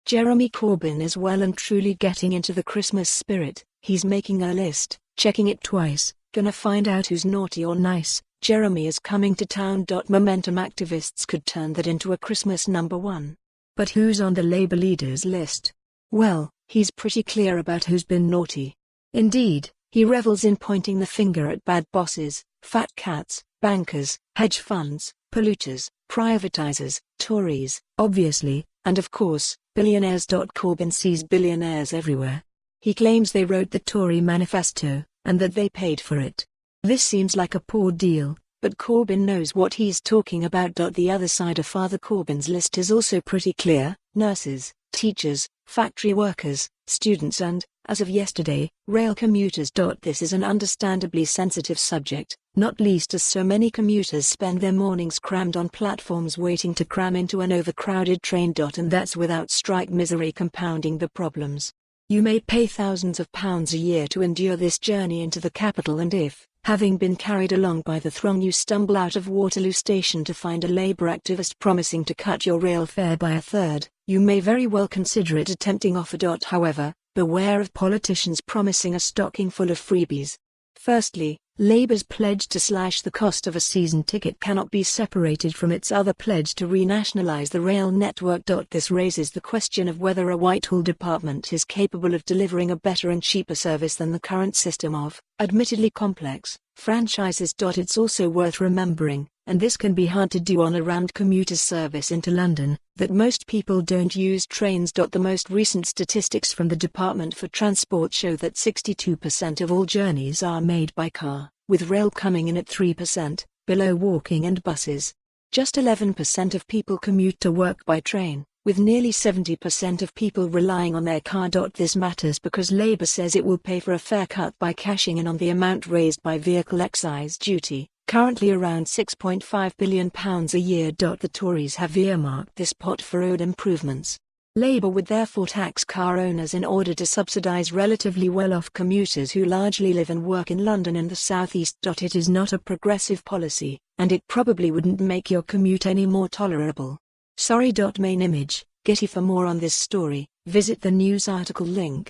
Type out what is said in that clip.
Jeremy Corbyn is well and truly getting into the Christmas spirit. He's making a list, checking it twice, gonna find out who's naughty or nice. Jeremy is coming to town.Momentum. Activists could turn that into a Christmas #1. But who's on the Labour leaders list? Well, he's pretty clear about who's been naughty. Indeed, he revels in pointing the finger at bad bosses, fat cats, bankers, hedge funds, polluters, privatisers, Tories, obviously, and of course, billionaires.Corbyn sees billionaires everywhere. He claims they wrote the Tory manifesto, and that they paid for it. This seems like a poor deal, but Corbyn knows what he's talking about. The other side of Father Corbyn's list is also pretty clear: nurses, teachers, factory workers, students and, as of yesterday, rail commuters. This is an understandably sensitive subject, not least as so many commuters spend their mornings crammed on platforms waiting to cram into an overcrowded train. And that's without strike misery compounding the problems. You may pay thousands of pounds a year to endure this journey into the capital, and if, having been carried along by the throng, you stumble out of Waterloo station to find a Labour activist promising to cut your rail fare by a third, you may very well consider it a tempting offer. However, beware of politicians promising a stocking full of freebies. Firstly, Labour's pledge to slash the cost of a season ticket cannot be separated from its other pledge to renationalise the rail network. This raises the question of whether a Whitehall department is capable of delivering a better and cheaper service than the current system of, admittedly complex, franchises. It's also worth remembering, and this can be hard to do on a rammed-commuter service into London, that most people don't use trains. The most recent statistics from the Department for Transport show that 62% of all journeys are made by car, with rail coming in at 3%, below walking and buses. Just 11% of people commute to work by train, with nearly 70% of people relying on their car. This matters because Labour says it will pay for a fare cut by cashing in on the amount raised by vehicle excise duty, currently around £6.5 billion a year. The Tories have earmarked this pot for road improvements. Labour would therefore tax car owners in order to subsidise relatively well-off commuters who largely live and work in London and the South East. It is not a progressive policy, and it probably wouldn't make your commute any more tolerable. Sorry. Main image, Getty. For more on this story, visit the news article link.